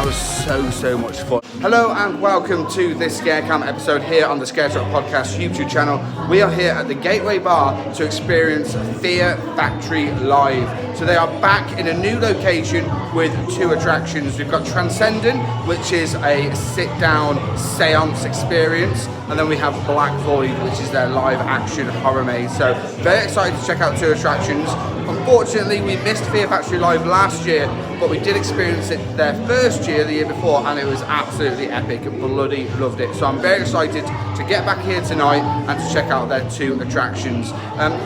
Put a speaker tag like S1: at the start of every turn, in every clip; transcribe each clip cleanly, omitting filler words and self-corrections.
S1: was so much fun. Hello and welcome to this ScareCam episode here on the ScareTrack podcast YouTube channel. We are here at the Gateway Bar to experience Fear Factory Live. So they are back in a new location with two attractions. We've got Transcendent, which is a sit-down seance experience, and then we have Black Void, which is their live action horror maze. So very excited to check out two attractions. Unfortunately, we missed Fear Factory Live last year, but we did experience it their first year, the year before, and it was absolutely epic. Bloody loved it. So I'm very excited to get back here tonight and to check out their two attractions.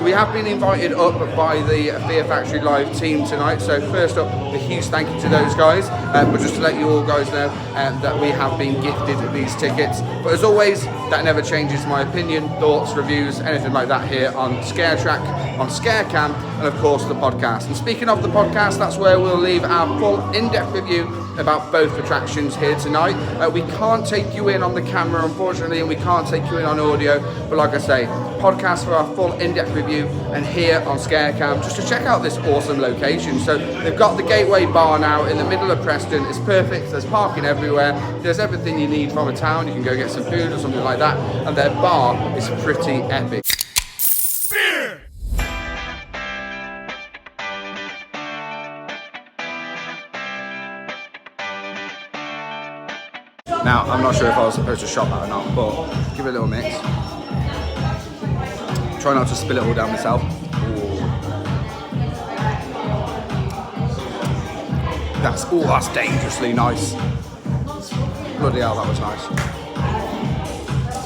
S1: We have been invited up by the Fear Factory Live team tonight. So first up, a huge thank you to those guys. But just to let you all guys know that we have been gifted these tickets. But as always, that never changes my opinion, thoughts, reviews, anything like that here on ScareTrack, on ScareCam, and of course the podcast. And speaking of the podcast, that's where we'll leave our full in-depth review about both attractions here tonight. We can't take you in on the camera, unfortunately, and we can't take you in on audio, but like I say, podcast for our full in-depth review, and here on ScareCam just to check out this awesome location. So they've got the Gateway Bar now in the middle of Preston. It's perfect, there's parking everywhere, there's everything you need from a town. You can go get some food or something like that, and their bar is pretty epic. Now, I'm not sure if I was supposed to shot that or not, but give it a little mix. Try not to spill it all down myself. That's dangerously nice. Bloody hell, that was nice.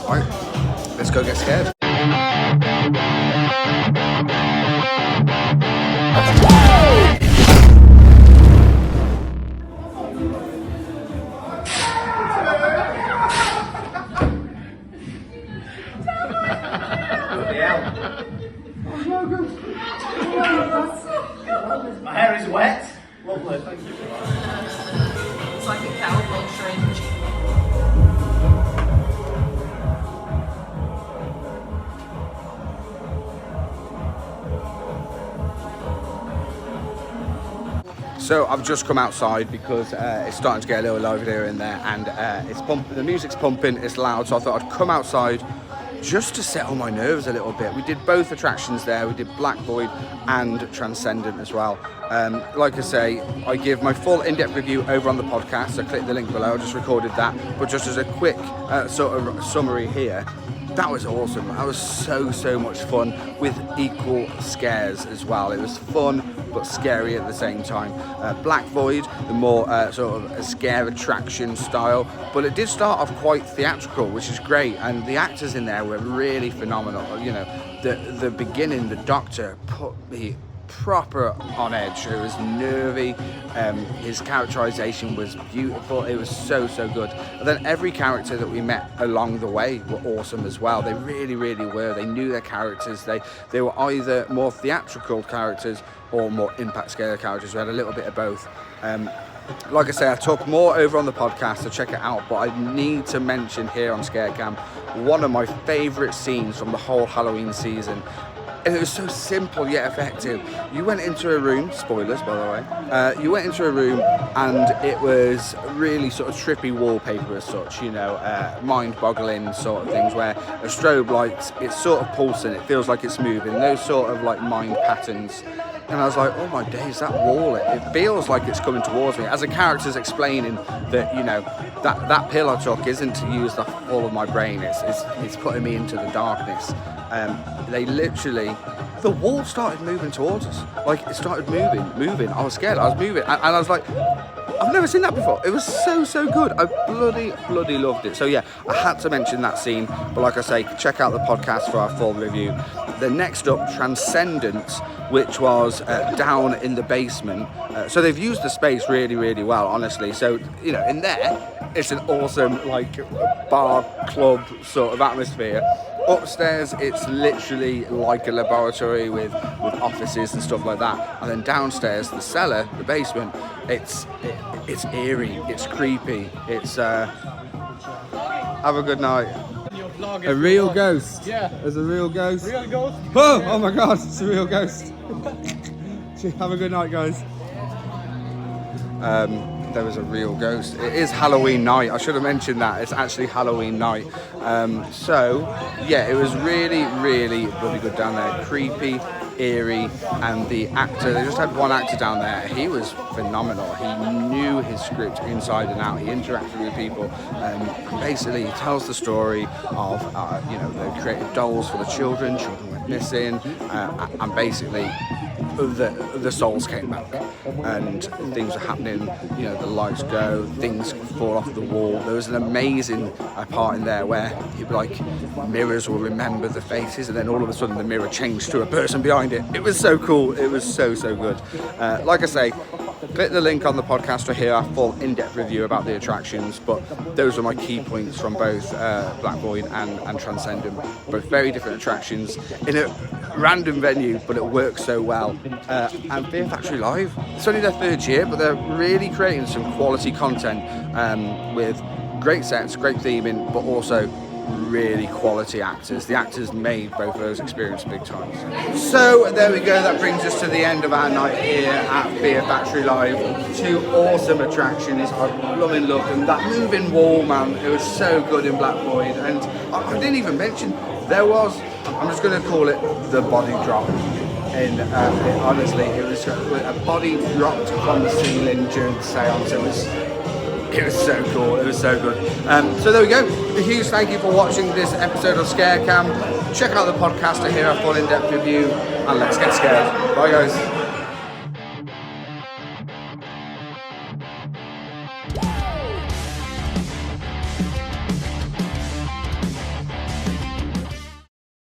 S1: Alright, let's go get scared.
S2: My hair is wet. Lovely, thank you.
S3: It's like a cowboy syringe.
S1: So I've just come outside because it's starting to get a little lively here and there, and it's pumping. The music's pumping, it's loud, so I thought I'd come outside just to settle my nerves a little bit. We did both attractions there. We did Black Void and Transcendent as well. Like I say, I give my full in-depth review over on the podcast, so click the link below. I just recorded that, but just as a quick sort of summary here, that was awesome. That was so much fun with equal scares as well. It was fun but scary at the same time. Black Void, the more sort of a scare attraction style, but it did start off quite theatrical, which is great, and the actors in there were really phenomenal. You know, the beginning, the Doctor put me proper on edge. It was nervy. His characterization was beautiful. It was so good. And then every character that we met along the way were awesome as well. They really were. They knew their characters. They were either more theatrical characters or more impact scale characters. We had a little bit of both. Like I say, I talk more over on the podcast, so check it out, but I need to mention here on ScareCam one of my favourite scenes from the whole Halloween season. And it was so simple yet effective. You went into a room, spoilers by the way, you went into a room and it was really sort of trippy wallpaper as such, you know, mind-boggling sort of things where a strobe lights, it's sort of pulsing, it feels like it's moving, those sort of like mind patterns. And I was like, oh my days, that wall, it feels like it's coming towards me. As a character's explaining that, you know, that pill I took isn't to use the full of my brain, it's putting me into the darkness. They literally, the wall started moving towards us. Like, it started moving. I was scared, I was moving. And I was like, I've never seen that before. It was so good. I bloody loved it. So yeah, I had to mention that scene. But like I say, check out the podcast for our full review. The next up, Transcendent, which was down in the basement. So they've used the space really well, honestly. So, you know, in there, it's an awesome, like, bar, club sort of atmosphere. Upstairs, it's literally like a laboratory with offices and stuff like that. And then downstairs, the cellar, the basement, it's eerie, it's creepy, it's... have a good night. A real ghost?
S2: Yeah.
S1: There's a real ghost?
S2: Real ghost?
S1: Oh my god, it's a real ghost. Have a good night, guys. there was a real ghost. It is Halloween night. I should have mentioned that. It's actually Halloween night. So yeah, it was really, really bloody good down there. Creepy, eerie, and the actor, they just had one actor down there. He was phenomenal. He knew his script inside and out. He interacted with people. Basically, he tells the story of, they created dolls for the children went missing, and basically the souls came back and things were happening, the lights go, things fall off the wall. There was an amazing part in there where mirrors will remember the faces, and then all of a sudden the mirror changed to a person behind it. It was so cool. It was so good. Like I say, click the link on the podcast to hear our full in-depth review about the attractions, but those are my key points from both Black Void and Transcendent. Both very different attractions in a random venue, but it works so well. And Fear Factory Live, it's only their third year, but they're really creating some quality content with great sets, great theming, but also really quality actors. The actors made both of those experiences big times. So there we go, that brings us to the end of our night here at Fear Factory Live. 2 awesome attractions. I loved them. That moving wall, man, it was so good in Black Void. And I didn't even mention, there was, I'm just going to call it the body drop. And honestly, it was a body dropped from the ceiling during the seance. It was so cool, it was so good. So there we go. A huge thank you for watching this episode of ScareCam. Check out the podcast to hear our full in-depth review, and let's get scared. Bye guys.